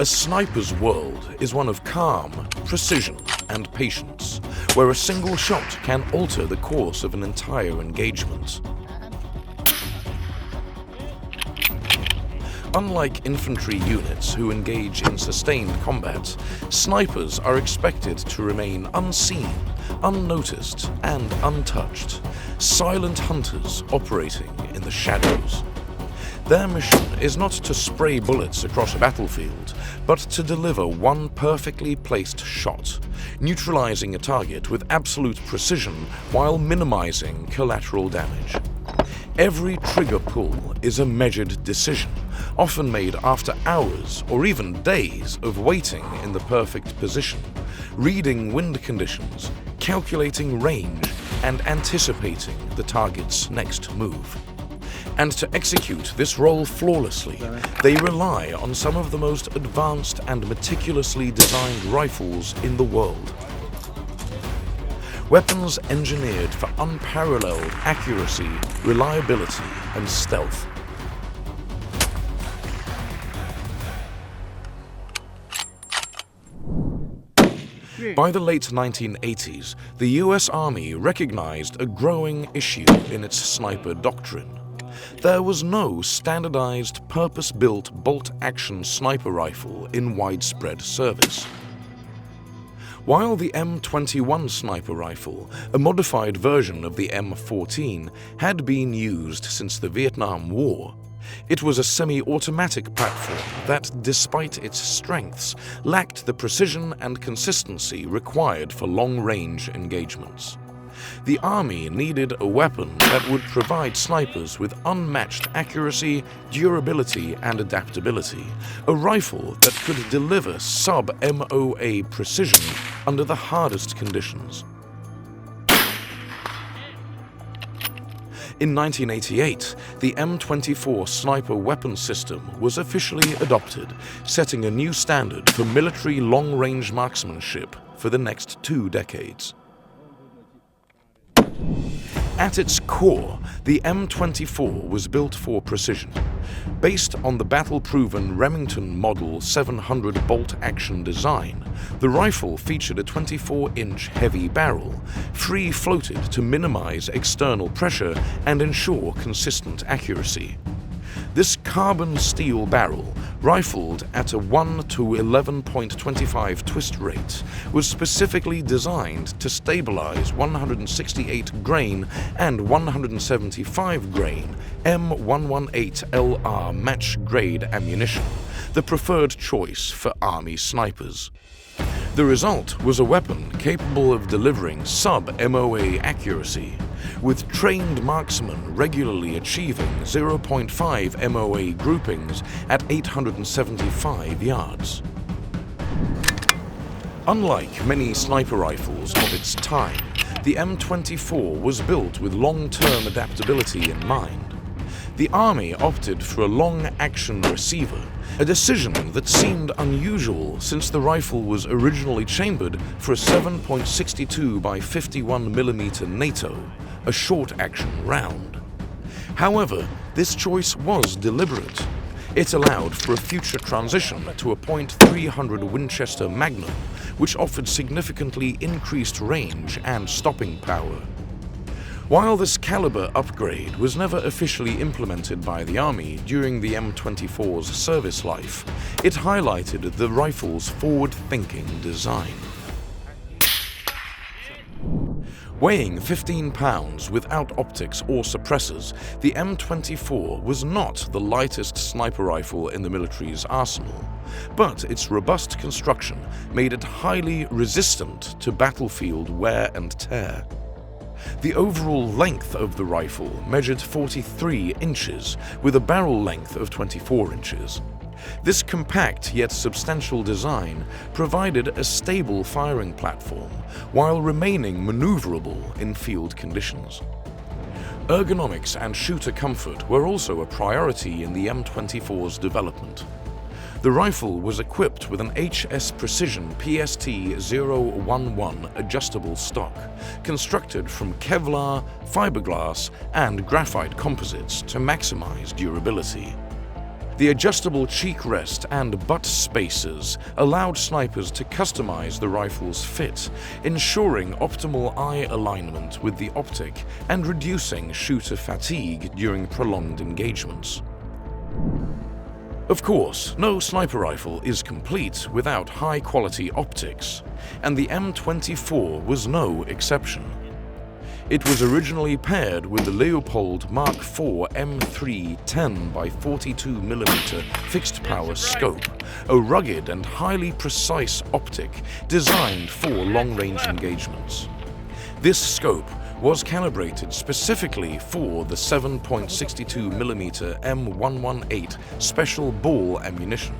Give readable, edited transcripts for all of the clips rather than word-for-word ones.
A sniper's world is one of calm, precision, and patience, where a single shot can alter the course of an entire engagement. Unlike infantry units who engage in sustained combat, snipers are expected to remain unseen, unnoticed, and untouched, silent hunters operating in the shadows. Their mission is not to spray bullets across a battlefield, but to deliver one perfectly placed shot, neutralizing a target with absolute precision while minimizing collateral damage. Every trigger pull is a measured decision, often made after hours or even days of waiting in the perfect position, reading wind conditions, calculating range, and anticipating the target's next move. And to execute this role flawlessly, they rely on some of the most advanced and meticulously designed rifles in the world. Weapons engineered for unparalleled accuracy, reliability, and stealth. By the late 1980s, the US Army recognized a growing issue in its sniper doctrine. There was no standardized, purpose-built bolt-action sniper rifle in widespread service. While the M21 sniper rifle, a modified version of the M14, had been used since the Vietnam War, it was a semi-automatic platform that, despite its strengths, lacked the precision and consistency required for long-range engagements. The Army needed a weapon that would provide snipers with unmatched accuracy, durability, and adaptability, a rifle that could deliver sub-MOA precision under the hardest conditions. In 1988, the M24 sniper weapon system was officially adopted, setting a new standard for military long-range marksmanship for the next 2 decades. At its core, the M24 was built for precision. Based on the battle-proven Remington Model 700 bolt-action design, the rifle featured a 24-inch heavy barrel, free-floated to minimize external pressure and ensure consistent accuracy. This carbon steel barrel, rifled at a 1 to 11.25 twist rate, was specifically designed to stabilize 168 grain and 175 grain M118LR match-grade ammunition, the preferred choice for Army snipers. The result was a weapon capable of delivering sub-MOA accuracy, with trained marksmen regularly achieving 0.5 MOA groupings at 875 yards. Unlike many sniper rifles of its time, the M24 was built with long-term adaptability in mind. The Army opted for a long-action receiver, a decision that seemed unusual since the rifle was originally chambered for a 7.62 by 51mm NATO, a short-action round. However, this choice was deliberate. It allowed for a future transition to a .300 Winchester Magnum, which offered significantly increased range and stopping power. While this caliber upgrade was never officially implemented by the Army during the M24's service life, it highlighted the rifle's forward-thinking design. Weighing 15 pounds without optics or suppressors, the M24 was not the lightest sniper rifle in the military's arsenal, but its robust construction made it highly resistant to battlefield wear and tear. The overall length of the rifle measured 43 inches, with a barrel length of 24 inches. This compact yet substantial design provided a stable firing platform while remaining maneuverable in field conditions. Ergonomics and shooter comfort were also a priority in the M24's development. The rifle was equipped with an HS Precision PST-011 adjustable stock, constructed from Kevlar, fiberglass, and graphite composites to maximize durability. The adjustable cheek rest and butt spacers allowed snipers to customize the rifle's fit, ensuring optimal eye alignment with the optic and reducing shooter fatigue during prolonged engagements. Of course, no sniper rifle is complete without high-quality optics, and the M24 was no exception. It was originally paired with the Leupold Mark IV M2010 by 42mm fixed-power scope, a rugged and highly precise optic designed for long-range engagements. This scope was calibrated specifically for the 7.62mm M118 special ball ammunition,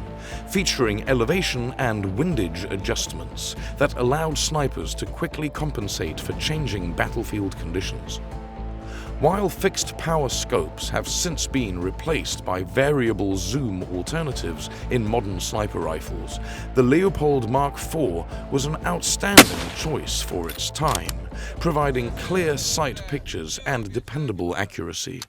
featuring elevation and windage adjustments that allowed snipers to quickly compensate for changing battlefield conditions. While fixed power scopes have since been replaced by variable zoom alternatives in modern sniper rifles, the Leupold Mark IV was an outstanding choice for its time, providing clear sight pictures and dependable accuracy.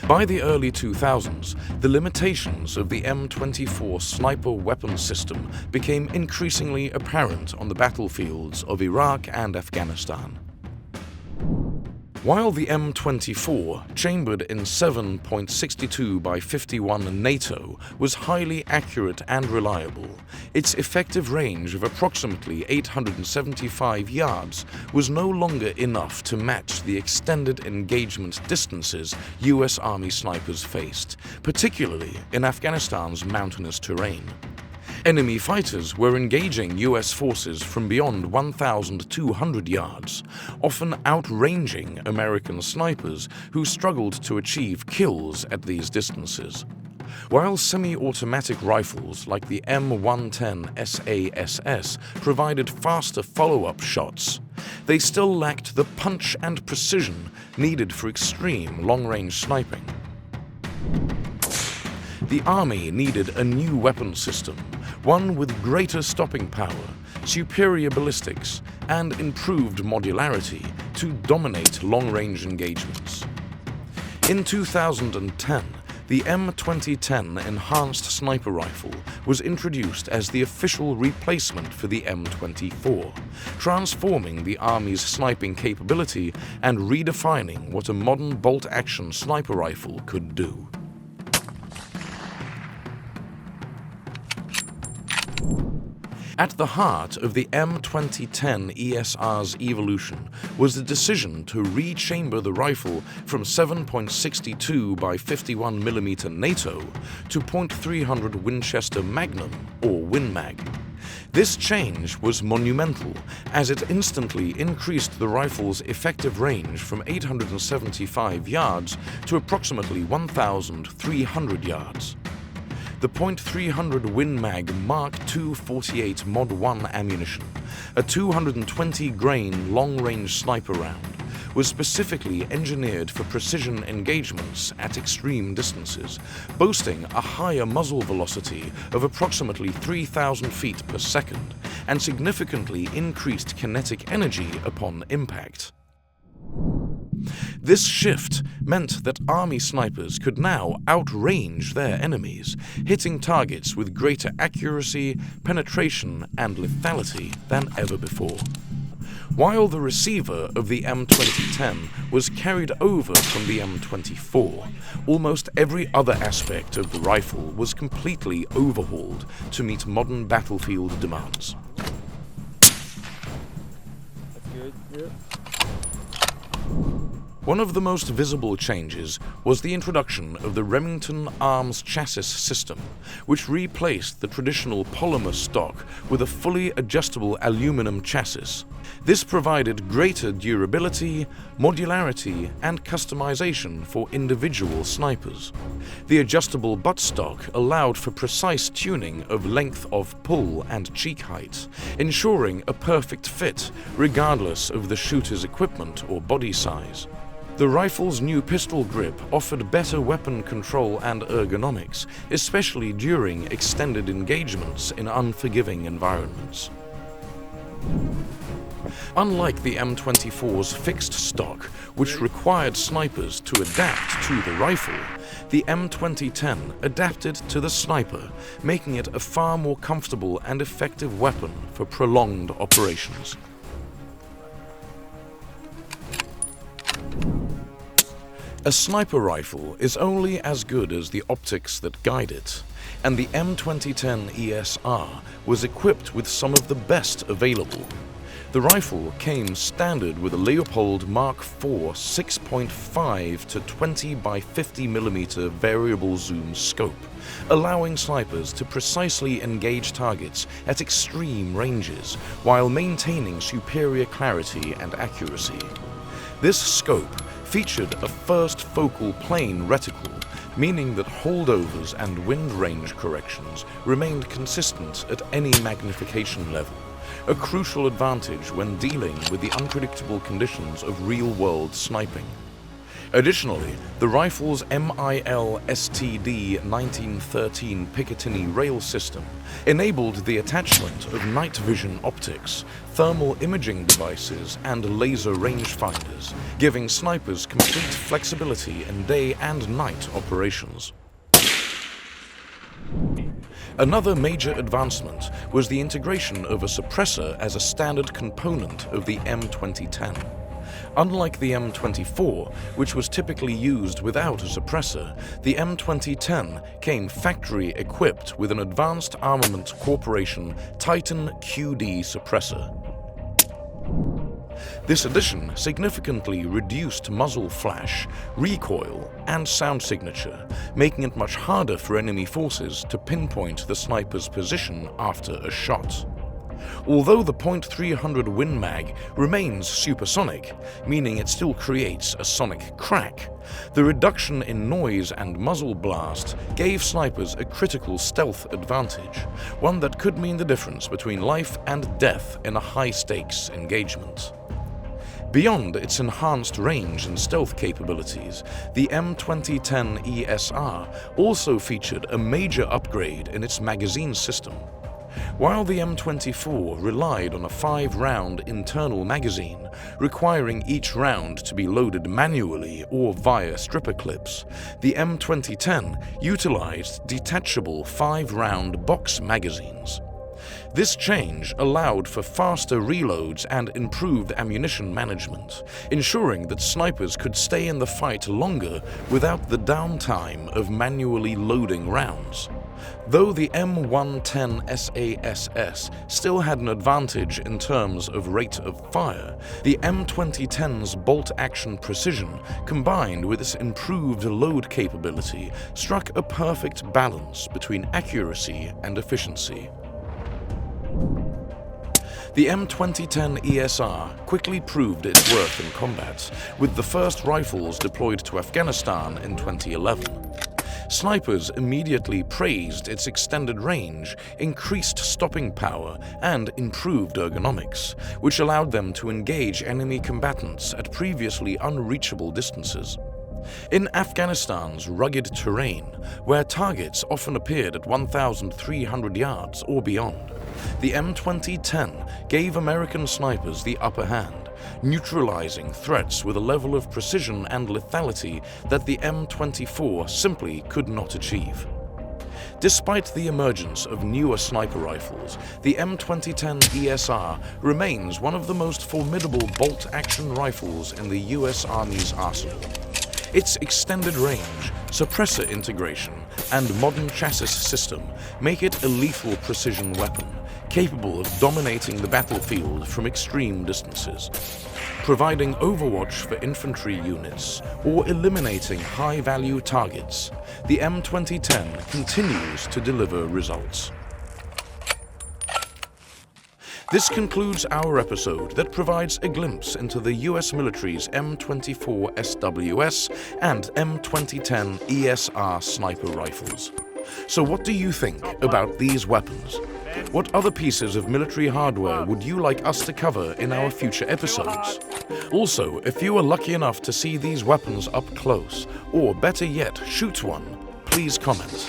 By the early 2000s, the limitations of the M24 sniper weapon system became increasingly apparent on the battlefields of Iraq and Afghanistan. While the M24, chambered in 7.62 by 51 NATO, was highly accurate and reliable, its effective range of approximately 875 yards was no longer enough to match the extended engagement distances US Army snipers faced, particularly in Afghanistan's mountainous terrain. Enemy fighters were engaging US forces from beyond 1,200 yards, often outranging American snipers who struggled to achieve kills at these distances. While semi-automatic rifles like the M2010 SASS provided faster follow-up shots, they still lacked the punch and precision needed for extreme long-range sniping. The Army needed a new weapon system, one with greater stopping power, superior ballistics, and improved modularity to dominate long-range engagements. In 2010, the M2010 enhanced sniper rifle was introduced as the official replacement for the M24, transforming the Army's sniping capability and redefining what a modern bolt-action sniper rifle could do. At the heart of the M2010 ESR's evolution was the decision to rechamber the rifle from 7.62 by 51mm NATO to .300 Winchester Magnum, or WinMag. This change was monumental, as it instantly increased the rifle's effective range from 875 yards to approximately 1,300 yards. The .300 WinMag Mark II 48 Mod 1 ammunition, a 220-grain long-range sniper round, was specifically engineered for precision engagements at extreme distances, boasting a higher muzzle velocity of approximately 3,000 feet per second and significantly increased kinetic energy upon impact. This shift meant that Army snipers could now outrange their enemies, hitting targets with greater accuracy, penetration, and lethality than ever before. While the receiver of the M2010 was carried over from the M24, almost every other aspect of the rifle was completely overhauled to meet modern battlefield demands. That's good. Yep. One of the most visible changes was the introduction of the Remington Arms chassis system, which replaced the traditional polymer stock with a fully adjustable aluminum chassis. This provided greater durability, modularity, and customization for individual snipers. The adjustable buttstock allowed for precise tuning of length of pull and cheek height, ensuring a perfect fit regardless of the shooter's equipment or body size. The rifle's new pistol grip offered better weapon control and ergonomics, especially during extended engagements in unforgiving environments. Unlike the M24's fixed stock, which required snipers to adapt to the rifle, the M2010 adapted to the sniper, making it a far more comfortable and effective weapon for prolonged operations. A sniper rifle is only as good as the optics that guide it, and the M2010 ESR was equipped with some of the best available. The rifle came standard with a Leopold Mark IV 6.5 to 20 by 50 mm variable zoom scope, allowing snipers to precisely engage targets at extreme ranges while maintaining superior clarity and accuracy. This scope featured a first focal plane reticle, meaning that holdovers and wind range corrections remained consistent at any magnification level, a crucial advantage when dealing with the unpredictable conditions of real-world sniping. Additionally, the rifle's MIL STD 1913 Picatinny rail system enabled the attachment of night vision optics, thermal imaging devices, and laser rangefinders, giving snipers complete flexibility in day and night operations. Another major advancement was the integration of a suppressor as a standard component of the M2010. Unlike the M24, which was typically used without a suppressor, the M2010 came factory-equipped with an Advanced Armament Corporation Titan QD suppressor. This addition significantly reduced muzzle flash, recoil, and sound signature, making it much harder for enemy forces to pinpoint the sniper's position after a shot. Although the .300 Win Mag remains supersonic, meaning it still creates a sonic crack, the reduction in noise and muzzle blast gave snipers a critical stealth advantage, one that could mean the difference between life and death in a high-stakes engagement. Beyond its enhanced range and stealth capabilities, the M2010 ESR also featured a major upgrade in its magazine system. While the M24 relied on a 5-round internal magazine, requiring each round to be loaded manually or via stripper clips, the M2010 utilized detachable 5-round box magazines. This change allowed for faster reloads and improved ammunition management, ensuring that snipers could stay in the fight longer without the downtime of manually loading rounds. Though the M2010 SASS still had an advantage in terms of rate of fire, the M2010's bolt-action precision, combined with its improved load capability, struck a perfect balance between accuracy and efficiency. The M2010 ESR quickly proved its worth in combat, with the first rifles deployed to Afghanistan in 2011. Snipers immediately praised its extended range, increased stopping power, and improved ergonomics, which allowed them to engage enemy combatants at previously unreachable distances. In Afghanistan's rugged terrain, where targets often appeared at 1,300 yards or beyond, the M2010 gave American snipers the upper hand, neutralizing threats with a level of precision and lethality that the M24 simply could not achieve. Despite the emergence of newer sniper rifles, the M2010 ESR remains one of the most formidable bolt-action rifles in the US Army's arsenal. Its extended range, suppressor integration, and modern chassis system make it a lethal precision weapon, capable of dominating the battlefield from extreme distances. Providing overwatch for infantry units or eliminating high-value targets, the M2010 continues to deliver results. This concludes our episode that provides a glimpse into the US military's M24 SWS and M2010 ESR sniper rifles. So what do you think about these weapons? What other pieces of military hardware would you like us to cover in our future episodes? Also, if you are lucky enough to see these weapons up close, or better yet, shoot one, please comment.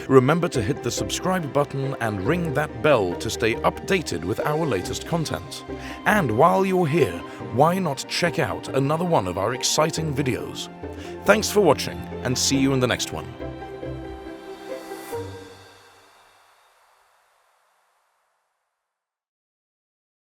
Remember to hit the subscribe button and ring that bell to stay updated with our latest content. And while you're here, why not check out another one of our exciting videos? Thanks for watching, and see you in the next one.